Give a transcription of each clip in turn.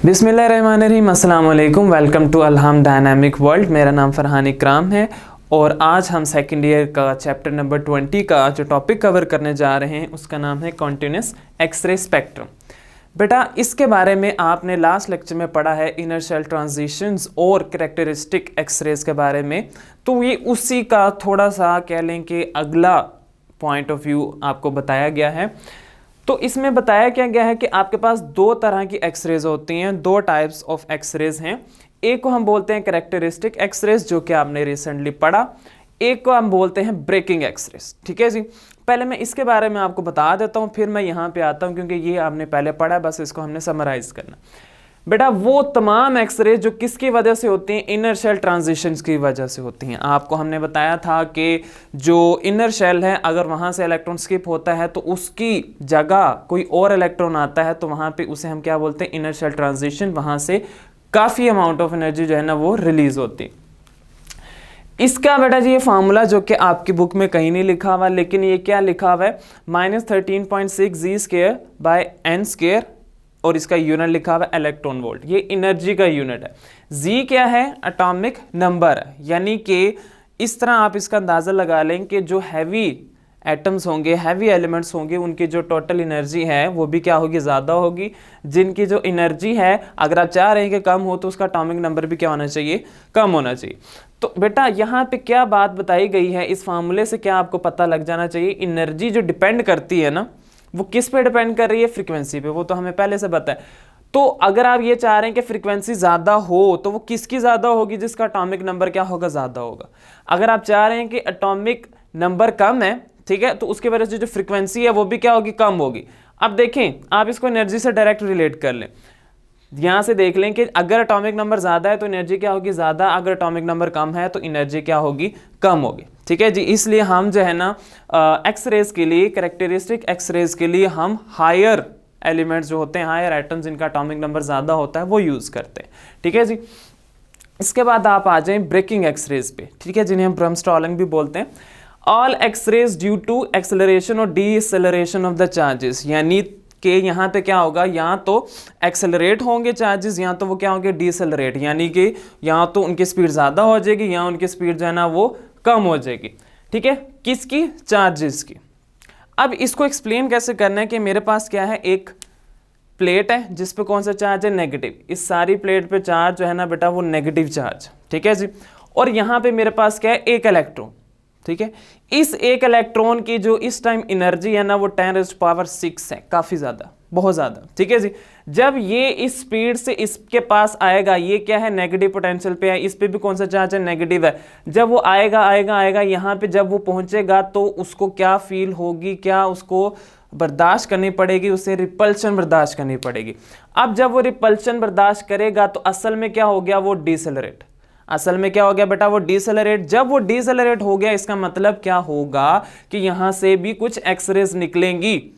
बिस्मिल्लाहिर्रहमानिर्रहीम, अस्सलाम वालेकुम। वेलकम टू अल्हम डायनामिक वर्ल्ड। मेरा नाम फरहान इकराम है और आज हम सेकेंड ईयर का चैप्टर नंबर 20 का जो टॉपिक कवर करने जा रहे हैं उसका नाम है कॉन्टिन्यूस एक्सरे स्पेक्ट्रम। बेटा इसके बारे में आपने लास्ट लेक्चर में पढ़ा है इनर्शियल ट्रांजिशंस और कैरेक्टरिस्टिक एक्सरेज के बारे में, तो ये उसी का थोड़ा सा कह लें कि अगला पॉइंट ऑफ व्यू आपको बताया गया है। तो इसमें बताया क्या गया है कि आपके पास दो तरह की एक्सरेज होती हैं, दो टाइप्स ऑफ एक्सरेज हैं। एक को हम बोलते हैं कैरेक्टरिस्टिक एक्सरेज जो कि आपने रिसेंटली पढ़ा, एक को हम बोलते हैं ब्रेकिंग एक्सरेज। ठीक है जी, पहले मैं इसके बारे में आपको बता देता हूँ, फिर मैं यहाँ पे आता हूँ क्योंकि ये आपने पहले पढ़ा है, बस इसको हमने समराइज करना। बेटा वो तमाम एक्सरे जो किसकी वजह से होती हैं, इनर शेल ट्रांजिशंस की वजह से होती हैं। आपको हमने बताया था कि जो इनर शेल है अगर वहाँ से इलेक्ट्रॉन स्किप होता है तो उसकी जगह कोई और इलेक्ट्रॉन आता है तो वहाँ पे उसे हम क्या बोलते हैं, इनर शेल ट्रांजिशन। वहाँ से काफ़ी अमाउंट ऑफ एनर्जी जो है ना वो रिलीज होती। इसका बेटा जी ये फार्मूला जो कि आपकी बुक में कहीं नहीं लिखा हुआ, लेकिन ये क्या लिखा हुआ है, -13.6 g²/n², और इसका यूनिट लिखा हुआ है इलेक्ट्रॉन वोल्ट। ये एनर्जी का यूनिट है। जी क्या है, एटॉमिक नंबर है। यानी कि इस तरह आप इसका अंदाज़ा लगा लें कि जो हैवी एटम्स होंगे, हैवी एलिमेंट्स होंगे, उनकी जो टोटल एनर्जी है वो भी क्या होगी, ज़्यादा होगी। जिनकी जो एनर्जी है अगर आप चाह रहे हैं कि कम हो तो उसका एटॉमिक नंबर भी क्या होना चाहिए, कम होना चाहिए। तो बेटा यहाँ पे क्या बात बताई गई है, इस फार्मूले से क्या आपको पता लग जाना चाहिए, एनर्जी जो डिपेंड करती है ना वो किस पे डिपेंड कर रही है, फ्रीक्वेंसी पे। वो तो हमें पहले से पता है। तो अगर आप ये चाह रहे हैं कि फ्रीक्वेंसी ज़्यादा हो तो वो किसकी ज़्यादा होगी, जिसका एटॉमिक नंबर क्या होगा, ज़्यादा होगा। अगर आप चाह रहे हैं कि एटॉमिक नंबर कम है, ठीक है, तो उसकी वजह से जो फ्रीक्वेंसी है वो भी क्या होगी, कम होगी। अब देखें, आप इसको एनर्जी से डायरेक्ट रिलेट कर लें। यहाँ से देख लें कि अगर एटॉमिक नंबर ज़्यादा है तो एनर्जी क्या होगी, ज़्यादा। अगर एटॉमिक नंबर कम है तो एनर्जी क्या होगी, कम होगी। ठीक है जी, इसलिए हम जो है ना एक्सरेज के लिए, कैरेक्टरिस्टिक एक्सरेज के लिए हम हायर एलिमेंट्स जो होते हैं, हायर एटम्स जिनका एटॉमिक नंबर ज़्यादा होता है वो यूज़ करते हैं। ठीक है जी, इसके बाद आप आ जाएं ब्रेकिंग एक्सरेज पे, ठीक है, जिन्हें हम ब्रह्मस्टॉलिंग भी बोलते हैं। All X-rays due to acceleration और डीएक्सेलरेशन ऑफ द चार्जेस, यानी कि यहाँ पे क्या होगा, यहाँ तो एक्सेलरेट होंगे चार्जेस, यहाँ तो वो क्या होंगे, डीसेलरेट, यानी कि यहाँ तो उनकी स्पीड ज़्यादा हो जाएगी, यहाँ उनकी स्पीड जो है ना वो कम हो जाएगी। ठीक है, किसकी, चार्जेस की। अब इसको एक्सप्लेन कैसे करना है कि मेरे पास क्या है, एक प्लेट है जिस पे कौन सा चार्ज है, नेगेटिव। इस सारी प्लेट पे चार्ज जो है ना बेटा वो नेगेटिव चार्ज। ठीक है जी, और यहाँ पे मेरे पास क्या है, एक इलेक्ट्रॉन। ठीक है, इस एक इलेक्ट्रॉन की जो इस टाइम एनर्जी है ना वो 10⁻⁶ है, काफ़ी ज़्यादा, बहुत ज़्यादा। ठीक है जी, जब ये इस स्पीड से इसके पास आएगा, ये क्या है, नेगेटिव पोटेंशियल पे है, इस पे भी कौन सा चार्ज है, नेगेटिव है। जब वो आएगा यहाँ पे जब वो पहुँचेगा तो उसको क्या फील होगी, क्या उसको बर्दाश्त करनी पड़ेगी, उसे रिपल्शन बर्दाश्त करनी पड़ेगी। अब जब वो रिपल्शन बर्दाश्त करेगा तो असल में क्या हो गया, वो डीसेलरेट। असल में क्या हो गया बेटा, वो डीसेलरेट। जब वो डीसेलरेट हो गया इसका मतलब क्या होगा कि यहां से भी कुछ एक्सरेज निकलेंगी।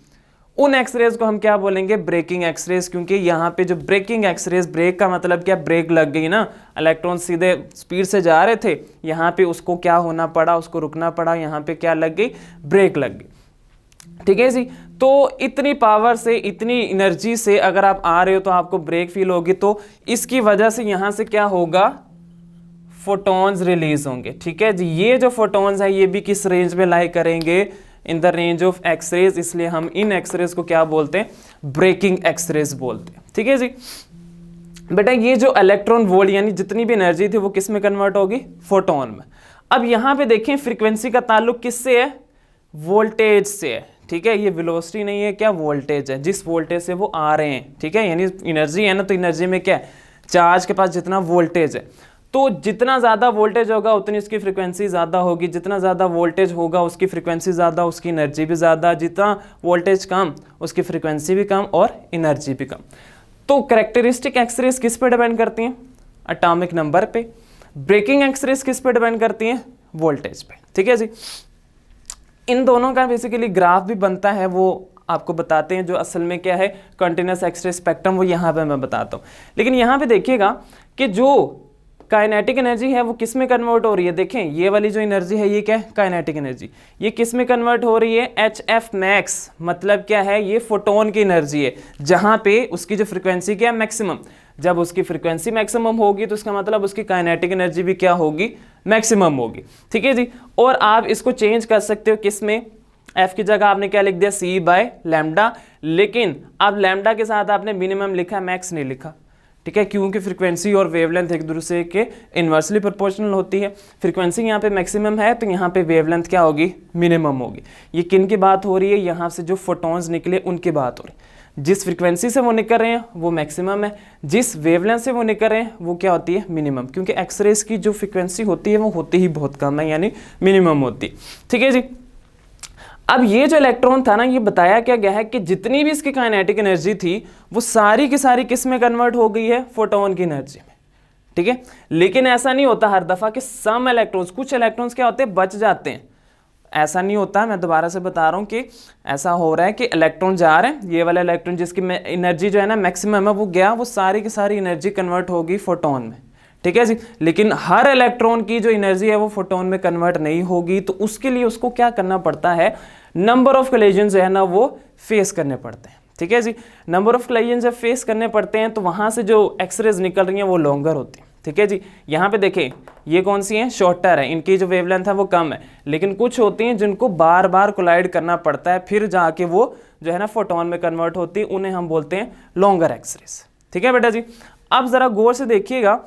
उन एक्सरेज को हम क्या बोलेंगे, ब्रेकिंग एक्सरेज, क्योंकि यहाँ पे जो ब्रेकिंग एक्सरेज, ब्रेक का मतलब क्या, ब्रेक लग गई ना, इलेक्ट्रॉन सीधे स्पीड से जा रहे थे, यहाँ पे उसको क्या होना पड़ा, उसको रुकना पड़ा, यहाँ पे क्या लग गई, ब्रेक लग गई। ठीक है जी, तो इतनी पावर से, इतनी एनर्जी से अगर आप आ रहे हो तो आपको ब्रेक फील होगी, तो इसकी वजह से यहाँ से क्या होगा, फोटॉन्स रिलीज होंगे। ठीक है जी, ये जो फोटॉन्स है ये भी किस रेंज में लाई करेंगे, in the range of X-rays, इसलिए हम इन एक्सरेज को क्या बोलते हैं, ब्रेकिंग एक्सरेज बोलते हैं। ठीक है जी, बेटा ये जो इलेक्ट्रॉन वोल्ट यानी जितनी भी एनर्जी थी वो किस में कन्वर्ट होगी, फोटोन में। अब यहाँ पे देखें फ्रीक्वेंसी का ताल्लुक किससे है, वोल्टेज से है। ठीक है, ये वेलोसिटी नहीं है, क्या वोल्टेज है, जिस वोल्टेज से वो आ रहे हैं। ठीक है, यानी एनर्जी है ना, तो एनर्जी में क्या है, चार्ज के पास जितना वोल्टेज है, तो जितना ज़्यादा वोल्टेज होगा उतनी उसकी फ्रीक्वेंसी ज़्यादा होगी, जितना ज़्यादा वोल्टेज होगा उसकी फ्रीक्वेंसी ज़्यादा, उसकी एनर्जी भी ज़्यादा, जितना वोल्टेज कम उसकी फ्रीक्वेंसी भी कम और एनर्जी भी कम। तो कैरेक्टरिस्टिक एक्सरेज किस पे डिपेंड करती हैं, एटॉमिक नंबर पे। ब्रेकिंग एक्सरेज किस पे डिपेंड करती हैं, वोल्टेज पे। ठीक है जी, इन दोनों का बेसिकली ग्राफ भी बनता है, वो आपको बताते हैं, जो असल में क्या है, कंटिन्यूस एक्सरे स्पेक्ट्रम, वो यहाँ पे मैं बताता हूँ। लेकिन यहाँ पे देखिएगा कि जो काइनेटिक एनर्जी है वो किस में कन्वर्ट हो रही है, देखें ये वाली जो एनर्जी है ये क्या है, काइनेटिक एनर्जी, ये किस में कन्वर्ट हो रही है, HF मैक्स, मतलब क्या है, ये फोटोन की एनर्जी है, जहाँ पे उसकी जो फ्रीक्वेंसी क्या है, मैक्सिमम। जब उसकी फ्रीक्वेंसी मैक्सिमम होगी तो इसका मतलब उसकी काइनेटिक एनर्जी भी क्या होगी, मैक्सिमम होगी। ठीक है जी। और आप इसको चेंज कर सकते हो किस में, एफ की जगह आपने क्या लिख दिया, सी बाय लैम्डा, लेकिन अब लैम्डा के साथ आपने मिनिमम लिखा, मैक्स नहीं लिखा। ठीक है, क्योंकि फ्रीक्वेंसी और वेवलेंथ एक दूसरे के इन्वर्सली प्रोपोर्शनल होती है। फ्रीक्वेंसी यहाँ पे मैक्सिमम है तो यहाँ पे वेवलेंथ क्या होगी, मिनिमम होगी। ये किन की बात हो रही है, यहाँ से जो फोटॉन्स निकले उनकी बात हो रही है। जिस फ्रीक्वेंसी से वो निकल रहे हैं वो मैक्सिमम है, जिस वेवलेंथ से वो निकल रहे हैं वो क्या होती है, मिनिमम। क्योंकि एक्सरेज की जो फ्रीक्वेंसी होती है वो होती ही बहुत कम है, यानी मिनिमम होती है। ठीक है जी। अब ये जो इलेक्ट्रॉन था ना, ये बताया क्या गया है कि जितनी भी इसकी काइनेटिक एनर्जी थी वो सारी की सारी किस में कन्वर्ट हो गई है, फोटोन की एनर्जी में। ठीक है, लेकिन ऐसा नहीं होता हर दफा कि सम इलेक्ट्रॉन्स, कुछ इलेक्ट्रॉन्स क्या होते हैं, बच जाते हैं। ऐसा नहीं होता, मैं दोबारा से बता रहा हूँ कि ऐसा हो रहा है कि इलेक्ट्रॉन जा रहे हैं, ये वाला इलेक्ट्रॉन जिसकी एनर्जी जो है ना मैक्सिमम है वो गया, वो सारी की सारी एनर्जी कन्वर्ट होगी फोटोन में। ठीक है जी। लेकिन हर इलेक्ट्रॉन की जो एनर्जी है वो फोटोन में कन्वर्ट नहीं होगी, तो उसके लिए उसको क्या करना पड़ता है, नंबर ऑफ कोलिजन जो है ना वो फेस करने पड़ते हैं। ठीक है जी। नंबर ऑफ कोलिजन जब फेस करने पड़ते हैं तो वहां से जो एक्सरेज निकल रही हैं वो लॉन्गर होती है। ठीक है जी। यहाँ पे देखें ये कौन सी हैं, शॉर्टर है, इनकी जो वेवलेंथ है वो कम है, लेकिन कुछ होती हैं जिनको बार बार कोलाइड करना पड़ता है, फिर जाके वो जो है ना फोटोन में कन्वर्ट होती है, उन्हें हम बोलते हैं लॉन्गर एक्सरेज। ठीक है बेटा जी। अब जरा गौर से देखिएगा,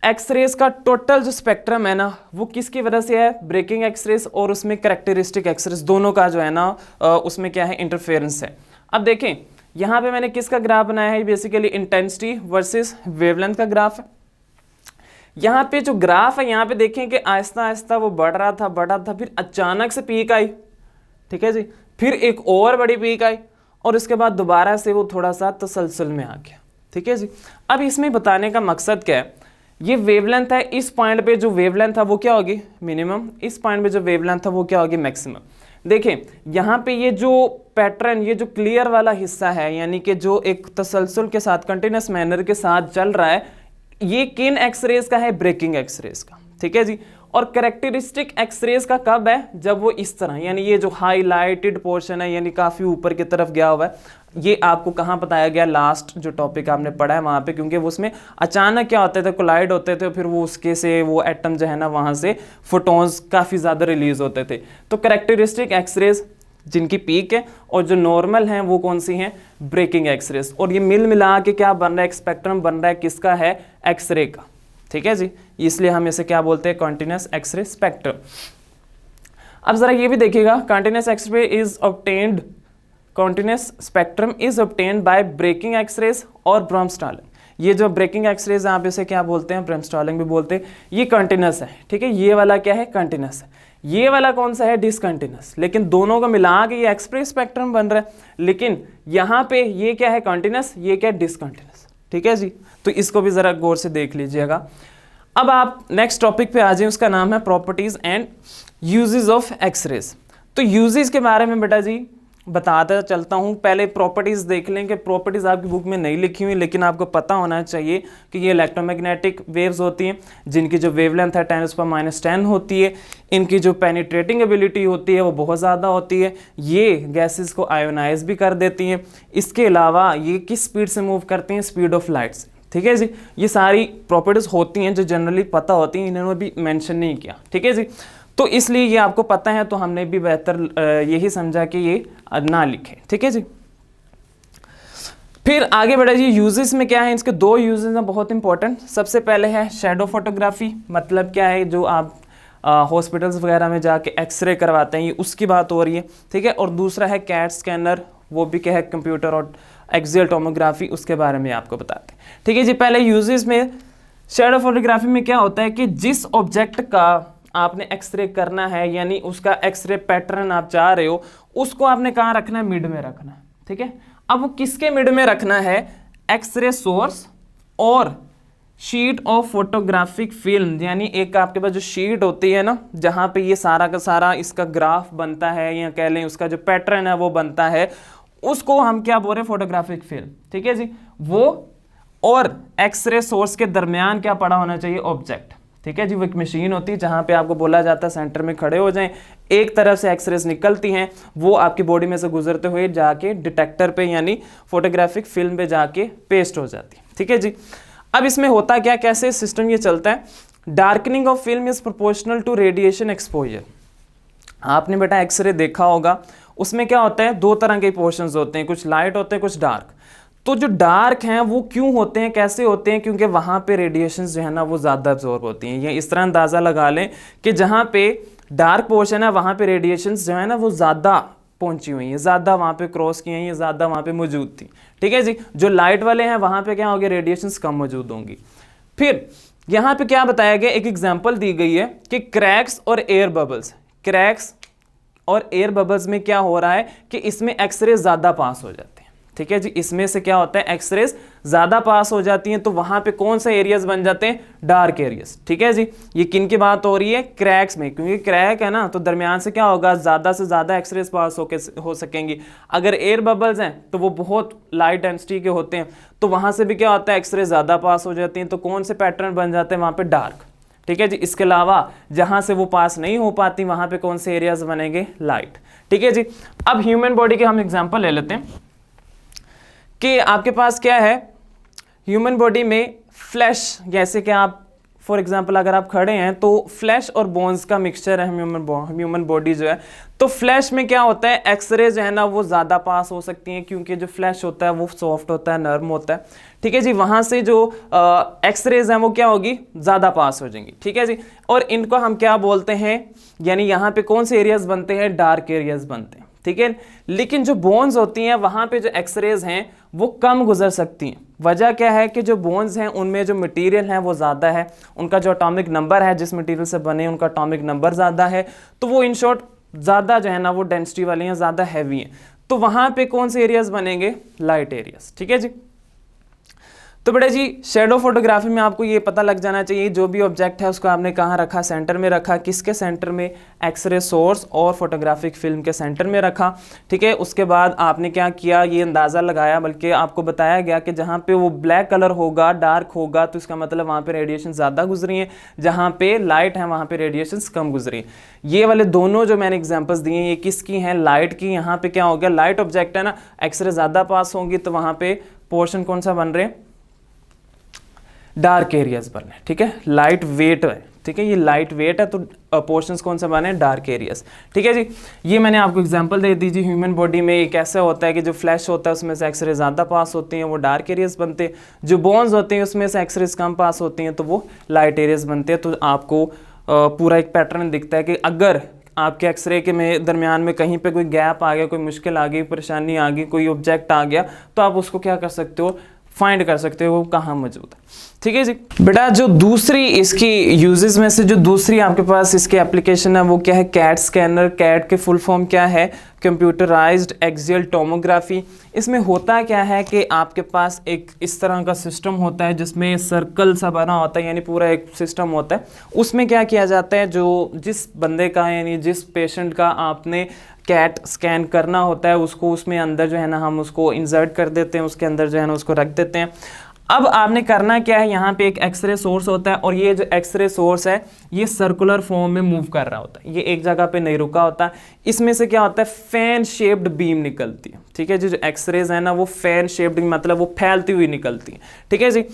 एक्सरेज का टोटल जो स्पेक्ट्रम है ना वो किसकी वजह से है, ब्रेकिंग एक्सरेज और उसमें कैरेक्टरिस्टिक एक्सरेज, दोनों का जो है ना उसमें क्या है, इंटरफेरेंस है। अब देखें यहाँ पे मैंने किसका ग्राफ बनाया है, बेसिकली इंटेंसिटी वर्सेस वेवलेंथ का ग्राफ है। यहाँ पे जो ग्राफ है, यहाँ पे देखें कि आहिस्ता आहिस्ता वो बढ़ रहा था, फिर अचानक से पीक आई। ठीक है जी। फिर एक और बड़ी पीक आई और उसके बाद दोबारा से वो थोड़ा सा तसलसल में आ गया। ठीक है जी। अब इसमें बताने का मकसद क्या है, ये वेवलेंथ है, इस पॉइंट पे जो वेवलेंथ था वो क्या होगी, मिनिमम, इस पॉइंट पे जो वेवलेंथ था वो क्या होगी, मैक्सिमम। देखें यहाँ पे ये जो पैटर्न, ये जो क्लियर वाला हिस्सा है, यानी कि जो एक तसलसल के साथ कंटिन्यूस मैनर के साथ चल रहा है, ये किन एक्सरेज का है, ब्रेकिंग एक्सरेज का। ठीक है जी। और कैरेक्टरिस्टिक एक्सरेज का कब है, जब वो इस तरह, यानी ये जो हाईलाइटेड पोर्शन है, यानी काफी ऊपर की तरफ गया हुआ है, ये आपको कहाँ बताया गया, लास्ट जो टॉपिक आपने पढ़ा है वहां पे, क्योंकि वो उसमें अचानक क्या होते थे, कोलाइड होते थे, फिर वो उसके से वो एटम जो है ना वहां से फोटॉन्स काफी ज्यादा रिलीज होते थे। तो कैरेक्टरिस्टिक एक्सरेज जिनकी पीक है और जो नॉर्मल हैं वो कौन सी हैं, ब्रेकिंग एक्सरेज। और ये मिल मिला के क्या बन रहा है, स्पेक्ट्रम बन रहा है किसका है, एक्सरे का। ठीक है जी। इसलिए हम इसे क्या बोलते हैं, कॉन्टिन्यूस एक्सरे स्पेक्ट्रम। अब जरा ये भी देखिएगा, continuous X-ray is obtained, continuous spectrum is obtained by braking X-rays और ब्रह्मस्टालिंग। ये जो ब्रेकिंग एक्सरेज आप इसे क्या बोलते हैं, ब्रह्मस्टालिंग भी बोलते हैं, ये कंटिन्यूस है। ठीक है, ये वाला क्या है, कंटिन्यूस है। ये वाला कौन सा है, डिसकंटिन्यूस। लेकिन दोनों को मिला के ये एक्सरे स्पेक्ट्रम बन रहा है, लेकिन यहाँ पे ये क्या है, कंटिन्यूस, ये क्या है, डिसकंटिन्यूस। ठीक है जी। तो इसको भी जरा गौर से देख लीजिएगा। अब आप नेक्स्ट टॉपिक पे आ जाए, उसका नाम है properties and uses of X-rays. तो यूजेस के बारे में बेटा जी बताता चलता हूँ। पहले प्रॉपर्टीज देख लें कि प्रॉपर्टीज आपकी बुक में नहीं लिखी हुई, लेकिन आपको पता होना चाहिए कि ये इलेक्ट्रोमैग्नेटिक वेव्स होती हैं जिनकी जो वेवलेंथ है 10⁻⁻10 होती है। इनकी जो पेनिट्रेटिंग एबिलिटी होती है वो बहुत ज़्यादा होती है। ये गैसेस को आयोनाइज भी कर देती हैं। इसके अलावा ये किस स्पीड से मूव करती हैं, स्पीड ऑफ लाइट से। ठीक है जी। ये सारी प्रॉपर्टीज होती हैं जो जनरली पता होती हैं, इन्होंने भी मेंशन नहीं किया। ठीक है जी। तो इसलिए ये आपको पता है, तो हमने भी बेहतर यही समझा कि ये ना लिखें। ठीक है जी। फिर आगे बढ़े जी, यूजेस में क्या है, इसके दो यूजेस हैं बहुत इंपॉर्टेंट। सबसे पहले है शैडो फोटोग्राफी, मतलब क्या है, जो आप हॉस्पिटल्स वगैरह में जाके एक्सरे करवाते हैं, ये उसकी बात हो रही है। ठीक है। और दूसरा है कैट स्कैनर, वो भी क्या है, कंप्यूटर और एक्सियल टोमोग्राफी, उसके बारे में आपको बताते हैं। ठीक है जी। पहले यूजेस में शैडो फोटोग्राफी में क्या होता है कि जिस ऑब्जेक्ट का आपने एक्सरे करना है, यानी उसका एक्सरे पैटर्न आप चाह रहे हो, उसको आपने कहाँ रखना है, मिड में रखना है। ठीक है। अब वो किसके मिड में रखना है, एक्सरे सोर्स और शीट ऑफ फोटोग्राफिक फिल्म, यानी एक आपके पास जो शीट होती है ना, जहाँ पे ये सारा का सारा इसका ग्राफ बनता है, या कह लें उसका जो पैटर्न है वो बनता है, उसको हम क्या बोल रहे हैं, फोटोग्राफिक फिल्म। ठीक है जी। वो और एक्सरे सोर्स के दरमियान क्या पड़ा होना चाहिए, ऑब्जेक्ट। ठीक है जी। वो एक मशीन होती है जहाँ पे आपको बोला जाता है सेंटर में खड़े हो जाएं, एक तरफ से एक्सरेज निकलती हैं, वो आपकी बॉडी में से गुजरते हुए जाके डिटेक्टर पे यानी फोटोग्राफिक फिल्म पे जाके पेस्ट हो जाती है। ठीक है जी। अब इसमें होता क्या, कैसे सिस्टम ये चलता है, darkening of film is proportional to radiation exposure. आपने बेटा एक्सरे देखा होगा, उसमें क्या होता है, दो तरह के पोर्शंस होते हैं, कुछ लाइट होते हैं कुछ डार्क। तो जो डार्क हैं वो क्यों होते हैं, कैसे होते हैं, क्योंकि वहाँ पे रेडिएशंस जो है ना वो ज़्यादा अब्जॉर्ब होती हैं। ये इस तरह अंदाज़ा लगा लें कि जहाँ पे डार्क पोर्शन है वहाँ पे रेडिएशंस जो है ना वो ज़्यादा पहुंची हुई हैं, ज़्यादा वहाँ पे क्रॉस की हैं, ये ज़्यादा वहाँ पे मौजूद थी। ठीक है जी। जो लाइट वाले हैं वहाँ पे क्या होगी, रेडिएशंस कम मौजूद होंगी। फिर यहाँ पे क्या बताया गया, एक एग्जाम्पल दी गई है कि क्रैक्स और एयर बबल्स, क्रैक्स और एयर बबल्स में क्या हो रहा है कि इसमें एक्सरे ज़्यादा पास हो जाते हैं। ठीक है जी। इसमें से क्या होता है, एक्सरेज ज़्यादा पास हो जाती हैं, तो वहाँ पे कौन से एरियाज बन जाते हैं, डार्क एरियाज। ठीक है जी। ये किन की बात हो रही है, क्रैक्स में, क्योंकि क्रैक है ना तो दरमियान से क्या होगा, ज़्यादा से ज़्यादा एक्सरेज पास हो सकेंगी। अगर एयर बबल्स हैं तो वो बहुत लाइट डेंसिटी के होते हैं, तो वहाँ से भी क्या होता है, एक्सरे ज़्यादा पास हो जाती हैं, तो कौन से पैटर्न बन जाते हैं वहाँ पर, डार्क। ठीक है जी। इसके अलावा जहाँ से वो पास नहीं हो पाती वहाँ पे कौन से एरियाज बनेंगे, लाइट। ठीक है जी। अब ह्यूमन बॉडी के हम एग्जांपल ले लेते हैं कि आपके पास क्या है, ह्यूमन बॉडी में फ्लैश, जैसे कि आप फॉर एग्जांपल अगर आप खड़े हैं तो फ्लैश और बोन्स का मिक्सचर है ह्यूमन बॉडी जो है। तो फ्लैश में क्या होता है, एक्सरे जो है ना वो ज़्यादा पास हो सकती हैं, क्योंकि जो फ्लैश होता है वो सॉफ्ट होता है, नर्म होता है। ठीक है जी। वहाँ से जो एक्सरेज हैं वो क्या होगी, ज़्यादा पास हो जाएंगी। ठीक है जी। और इनको हम क्या बोलते हैं, यानी यहाँ पे कौन से एरियाज बनते हैं, डार्क एरियाज बनते हैं। ठीक है। लेकिन जो बोन्स होती हैं वहाँ पे जो एक्सरेज हैं वो कम गुजर सकती हैं। वजह क्या है कि जो बोन्स हैं उनमें जो मटेरियल है वो ज़्यादा है, उनका जो एटॉमिक नंबर है, जिस मटेरियल से बने उनका एटॉमिक नंबर ज़्यादा है, तो वो इन शॉर्ट ज़्यादा जो है ना वो डेंसिटी वाली हैं, ज़्यादा हैवी हैं। तो वहाँ पे कौन से एरियाज बनेंगे, लाइट एरियाज। ठीक है जी। तो बेटा जी शैडो फोटोग्राफी में आपको ये पता लग जाना चाहिए, जो भी ऑब्जेक्ट है उसको आपने कहाँ रखा, सेंटर में रखा। किसके सेंटर में, एक्सरे सोर्स और फोटोग्राफिक फिल्म के सेंटर में रखा। ठीक है। उसके बाद आपने क्या किया, ये अंदाज़ा लगाया, बल्कि आपको बताया गया कि जहाँ पे वो ब्लैक कलर होगा, डार्क होगा, तो इसका मतलब वहाँ पे रेडिएशन ज़्यादा गुजरी है, जहाँ पे लाइट है वहाँ पे रेडिएशन कम गुजरी है। ये वाले दोनों जो मैंने एग्जाम्पल्स दिए हैं ये किसकी हैं, लाइट की। यहाँ पे क्या हो गया, लाइट ऑब्जेक्ट है ना, एक्सरे ज़्यादा पास होंगी, तो वहाँ पे पोर्शन कौन सा बन रहे हैं, डार्क एरियाज बने। ठीक है। लाइट वेट है, ठीक है, ये लाइट वेट है, तो पोर्शंस कौन से बने, डार्क एरियाज। ठीक है जी। ये मैंने आपको एग्जांपल दे दीजिए। ह्यूमन बॉडी में एक ऐसा होता है कि जो फ्लैश होता है उसमें से एक्सरे ज़्यादा पास होती हैं, वो डार्क एरियाज बनते हैं। जो बोन्स होते हैं उसमें से एक्सरेज कम पास होती हैं, तो वो लाइट एरियाज बनते हैं। तो आपको पूरा एक पैटर्न दिखता है कि अगर आपके एक्सरे के में दरमियान में कहीं पे कोई गैप आ गया, कोई मुश्किल आ गई, परेशानी आ गई, कोई ऑब्जेक्ट आ गया, तो आप उसको क्या कर सकते हो, फाइंड कर सकते हो वो कहाँ मौजूद है। ठीक है जी। बेटा जो दूसरी इसकी यूजेस में से जो दूसरी आपके पास इसकी एप्लीकेशन है वो क्या है, कैट स्कैनर। कैट के फुल फॉर्म क्या है, कंप्यूटराइज्ड एक्सियल टोमोग्राफी। इसमें होता क्या है कि आपके पास एक इस तरह का सिस्टम होता है जिसमें सर्कल सा बना होता है, यानी पूरा एक सिस्टम होता है। उसमें क्या किया जाता है, जो जिस बंदे का यानी जिस पेशेंट का आपने कैट स्कैन करना होता है उसको उसमें अंदर जो है ना हम उसको इंसर्ट कर देते हैं, उसके अंदर जो है ना उसको रख देते हैं। अब आपने करना क्या है, यहाँ पे एक एक्सरे सोर्स होता है और ये जो एक्सरे सोर्स है ये सर्कुलर फॉर्म में मूव कर रहा होता है, ये एक जगह पे नहीं रुका होता। इसमें से क्या होता है, फैन शेप्ड बीम निकलती है। ठीक है जी। जो एक्सरेज है ना वो फैन शेप्ड मतलब वो फैलती हुई निकलती है। ठीक है जी।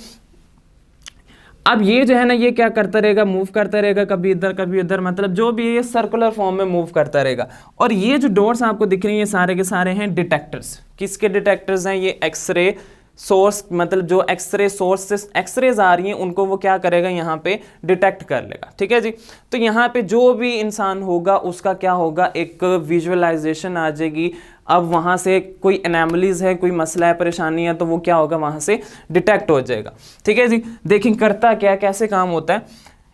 अब ये जो है ना ये क्या करता रहेगा, मूव करता रहेगा, कभी इधर कभी इधर, मतलब जो भी ये सर्कुलर फॉर्म में मूव करता रहेगा। और ये जो डॉट्स आपको दिख रही हैं ये सारे के सारे हैं डिटेक्टर्स। किसके डिटेक्टर्स हैं, ये एक्सरे सोर्स, मतलब जो एक्सरे सोर्स से एक्सरेज आ रही हैं उनको वो क्या करेगा, यहाँ पे डिटेक्ट कर लेगा। ठीक है जी। तो यहाँ पे जो भी इंसान होगा उसका क्या होगा, एक विजुअलाइजेशन आ जाएगी। अब वहाँ से कोई एनोमलीज है, कोई मसला है, परेशानी है, तो वो क्या होगा वहाँ से डिटेक्ट हो जाएगा। ठीक है जी। देखिए करता क्या, कैसे काम होता है,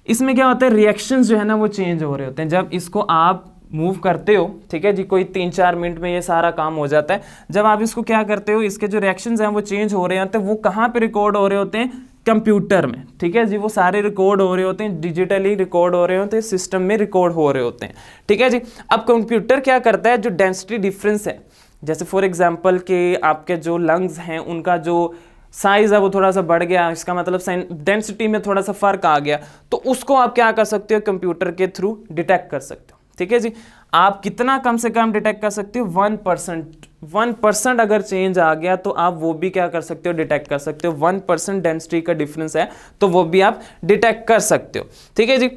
इसमें क्या होता है, रिएक्शंस जो है ना वो चेंज हो रहे होते हैं जब इसको आप मूव करते हो। ठीक है जी। कोई 3-4 मिनट में ये सारा काम हो जाता है। जब आप इसको क्या करते हो, इसके जो रिएक्शंस हैं वो चेंज हो रहे होते हैं, वो कहाँ पे रिकॉर्ड हो रहे होते हैं, कंप्यूटर में। ठीक है जी। वो सारे रिकॉर्ड हो रहे होते हैं, डिजिटली रिकॉर्ड हो रहे होते हैं, सिस्टम में रिकॉर्ड हो रहे होते हैं। ठीक है जी। अब कंप्यूटर क्या करता है, जो डेंसिटी डिफरेंस है, जैसे फॉर एग्जांपल कि आपके जो लंग्स हैं उनका जो साइज है वो थोड़ा सा बढ़ गया, इसका मतलब डेंसिटी में थोड़ा सा फर्क आ गया, तो उसको आप क्या कर सकते हो, कंप्यूटर के थ्रू डिटेक्ट कर सकते हो। ठीक है जी, आप कितना कम से कम डिटेक्ट कर सकते हो, 1% अगर चेंज आ गया तो आप वो भी क्या कर सकते हो, डिटेक्ट कर सकते हो। 1% डेंसिटी का डिफरेंस है तो वो भी आप डिटेक्ट कर सकते हो। ठीक है जी,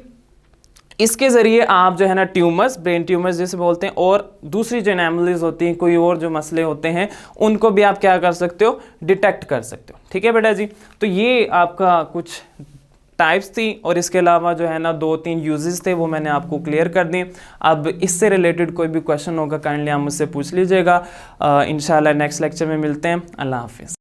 इसके ज़रिए आप जो है ना ट्यूमर्स, ब्रेन ट्यूमर्स जैसे बोलते हैं, और दूसरी जो एनोमलीज होती हैं, कोई और जो मसले होते हैं, उनको भी आप क्या कर सकते हो, डिटेक्ट कर सकते हो। ठीक है बेटा जी, तो ये आपका कुछ टाइप्स थी, और इसके अलावा जो है ना 2-3 यूजेस थे, वो मैंने आपको क्लियर कर दिए। अब इससे रिलेटेड कोई भी क्वेश्चन होगा काइंडली आप मुझसे पूछ लीजिएगा। इंशाल्लाह नेक्स्ट लेक्चर में मिलते हैं। अल्लाह हाफिज़।